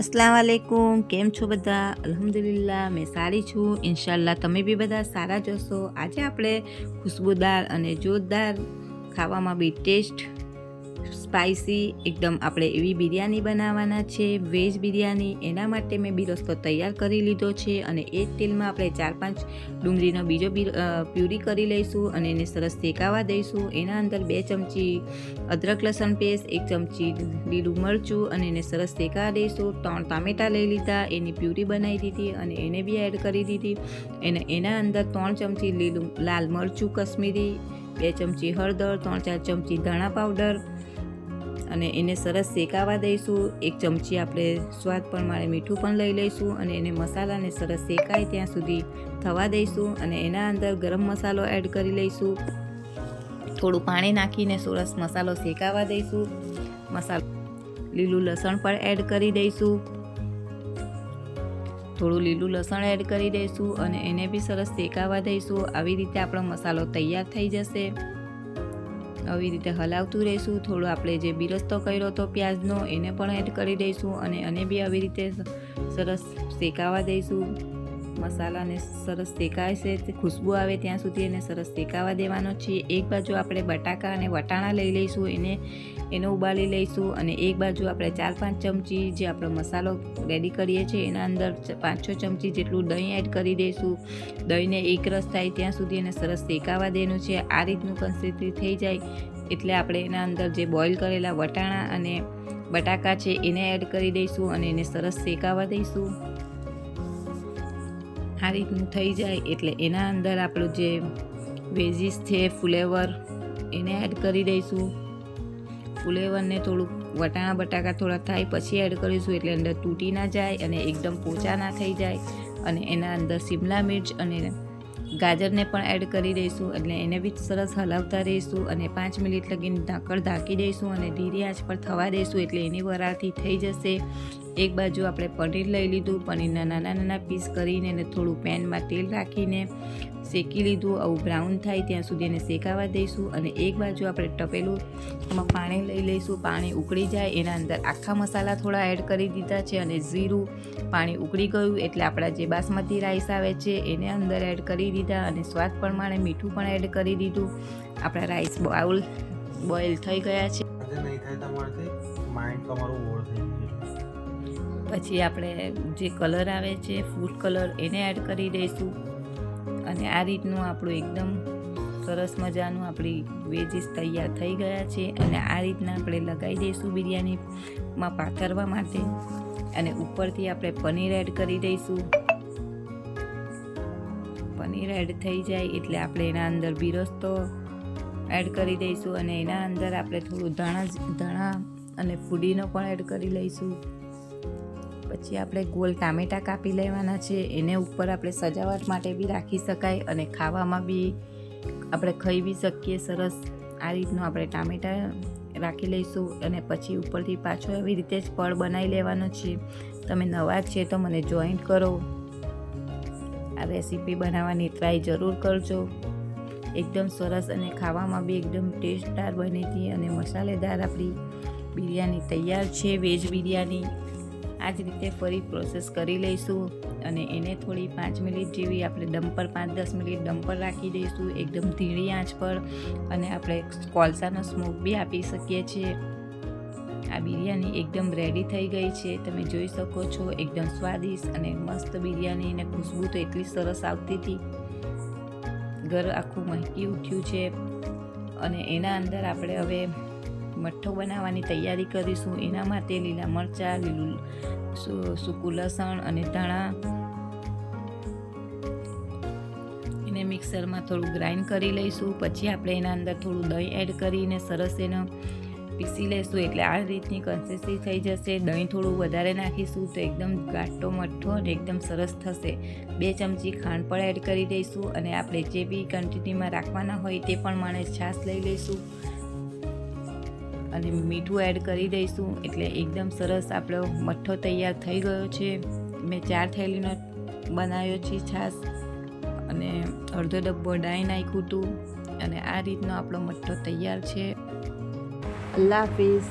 अस्सलाम वालेकुम, કેમ છો બધા? અલ્હમ્દુલિલ્લાહ મેં સારી છું. ઇન્શાલ્લાહ તમે બી બધા સારા જ હશો. આજે આપણે ખુશ્બુદાર અને જોરદાર ખાવામાં બી ટેસ્ટ સ્પાઇસી એકદમ આપણે એવી બિરયાની બનાવવાના છે, વેજ બિરયાની. એના માટે મેં બી રસ્તો તૈયાર કરી લીધો છે અને એ જ તેલમાં આપણે 4-5 ડુંગળીનો બીજો પ્યુરી કરી લઈશું અને એને સરસ શેકાવા દઈશું. એના અંદર 2 ચમચી અદરક લસણ પેસ્ટ, 1 ચમચી લીલું મરચું અને એને સરસ શેકાવા દઈશું. 3 ટામેટાં લઈ લીધા, એની પ્યુરી બનાવી દીધી અને એને બી એડ કરી દીધી. એના અંદર 3 ચમચી લીલું લાલ મરચું કશ્મીરી, 2 ચમચી હળદર, 3-4 ચમચી ધાણા પાવડર અને એને સરસ શેકાવા દઈશું. 1 ચમચી આપણે સ્વાદ પ્રમાણે મીઠું પણ લઈ લઈશું અને એને મસાલાને સરસ શેકાય ત્યાં સુધી થવા દઈશું. અને એના અંદર ગરમ મસાલો એડ કરી લઈશું. થોડું પાણી નાખીને સરસ મસાલો શેકાવા દઈશું. લીલું લસણ પણ એડ કરી દઈશું. થોડું લીલું લસણ એડ કરી દઈશું અને એને બી સરસ શેકાવા દઈશું. આવી રીતે આપણો મસાલો તૈયાર થઈ જશે. આવી રીતે હલાવતું રહીશું. થોડું આપણે જે બિરસ્તો કર્યો હતો પ્યાજનો એને પણ એડ કરી દઈશું અને એને બી આવી રીતે સરસ શેકાવા દઈશું. મસાલાને સરસ શેકાય છે, ખુશ્બુ આવે ત્યાં સુધી એને સરસ શેકાવા દેવાનો છે. એક બાજુ આપણે બટાકા અને વટાણા લઈ લઈશું, એને ઉબાલી લઈશું અને એક બાજુ આપણે 4-5 ચમચી જે આપણો મસાલો રેડી કરીએ છીએ એના અંદર 5-6 ચમચી જેટલું દહીં એડ કરી દઈશું. દહીંને એક રસ થાય ત્યાં સુધી એને સરસ શેકાવા દેવાનું છે. આ રીતનું કન્સિસ્ટન્સી થઈ જાય એટલે આપણે એના અંદર જે બોઇલ કરેલા વટાણા અને બટાકા છે એને એડ કરી દઈશું અને એને સરસ શેકાવા દઈશું. આ રીતનું થઈ જાય એટલે એના અંદર આપણું જે વેજીસ છે ફ્લેવર એને એડ કરી દઈશું. ફ્લેવરને થોડુંક વટાણા બટાકા થોડા થાય પછી એડ કરીશું એટલે અંદર તૂટી ના જાય અને એકદમ પોચા ના થઈ જાય. અને એના અંદર શિમલા મિર્ચ અને ગાજરને પણ એડ કરી દઈશું એટલે એને બી સરસ હલાવતા રહીશું અને 5 મિનિટ લગીને ઢાંકણ ઢાંકી દઈશું અને ધીરી આંચ પર થવા દઈશું એટલે એની વરાળથી થઈ જશે. એક બાજુ આપણે પનીર લઈ લીધું. પનીરના નાના પીસ કરીને એને થોડું પેનમાં તેલ રાખીને શેકી લીધું. આવું બ્રાઉન થાય ત્યાં સુધી એને શેકાવા દઈશું અને એક બાજુ આપણે તપેલું એમાં પાણી લઈ લઈશું. પાણી ઉકળી જાય એના અંદર આખા મસાલા થોડા એડ કરી દીધા છે અને જીરું. પાણી ઉકળી ગયું એટલે આપણા જે બાસમતી રાઈસ આવે છે એને અંદર એડ કરી દીધા અને સ્વાદ પ્રમાણે મીઠું પણ એડ કરી દીધું. આપણા રાઈસ બોઇલ થઈ ગયા છે. પછી આપણે જે કલર આવે છે ફૂડ કલર એને એડ કરી દઈશું અને આ રીતનું આપણું એકદમ સરસ મજાનું આપણી વેજીસ તૈયાર થઈ ગયા છે. અને આ રીતના આપણે લગાવી દઈશું બિરયાનીમાં પાથરવા માટે અને ઉપરથી આપણે પનીર એડ કરી દઈશું. પનીર એડ થઈ જાય એટલે આપણે એના અંદર બિરસ્તો એડ કરી દઈશું અને એના અંદર આપણે થોડું ધાણા અને ફુદીનો પણ એડ કરી લઈશું. પછી આપણે ગોલ ટામેટાં કાપી લેવાના છે. એને ઉપર આપણે સજાવટ માટે બી રાખી શકાય અને ખાવામાં બી આપણે ખાઈ બી શકીએ સરસ. આ રીતનું આપણે ટામેટાં રાખી લઈશું અને પછી ઉપરથી પાછો એવી રીતે જ પડ બનાવી લેવાનો છે. તમે નવા જ છે તો મને જોઈન્ટ કરો. આ રેસીપી બનાવવાની ટ્રાય જરૂર કરજો. એકદમ સરસ અને ખાવામાં બી એકદમ ટેસ્ટદાર બની હતી અને મસાલેદાર આપણી બિરયાની તૈયાર છે, વેજ બિરયાની. આ જ રીતે ફરી પ્રોસેસ કરી લઈશું અને એને થોડી 5 મિનિટ જેવી આપણે દમ પર 5-10 મિનિટ દમ પર રાખી દઈશું એકદમ ધીરી આંચ પર. અને આપણે કોલસાનો સ્મોક બી આપી શકીએ છીએ. આ બિરયાની એકદમ રેડી થઈ ગઈ છે. તમે જોઈ શકો છો એકદમ સ્વાદિષ્ટ અને મસ્ત બિરયાની અને ખુશ્બુ તો એટલી સરસ આવતી હતી. ઘર આખું મહેકી ઉઠ્યું છે. અને એના અંદર આપણે હવે મઠ્ઠો બનાવવાની તૈયારી કરીશું. એના માટે લીલા મરચાં, લીલું સૂકું લસણ અને ધાણા એને મિક્સરમાં થોડું ગ્રાઇન્ડ કરી લઈશું. પછી આપણે એના અંદર થોડું દહીં એડ કરીને સરસ એને પીસી લઈશું એટલે આ રીતની કન્સિસ્ટન્સી થઈ જશે. દહીં થોડું વધારે નાખીશું તો એકદમ ઘાટો મઠ્ઠો અને એકદમ સરસ થશે. 2 ચમચી ખાંડ પણ એડ કરી દઈશું અને આપણે જે બી ક્વોન્ટિટીમાં રાખવાના હોય તે પ્રમાણે છાશ લઈ લઈશું અને મીઠું એડ કરી દઈશું એટલે એકદમ સરસ આપણો મઠ્ઠો તૈયાર થઈ ગયો છે. મેં 4 થેલીનો બનાવ્યો છે છાશ અને અડધો ડબ્બો ડાઈ નાખ્યું હતું અને આ રીતનો આપણો મઠ્ઠો તૈયાર છે. અલ્લાહ હાફિઝ.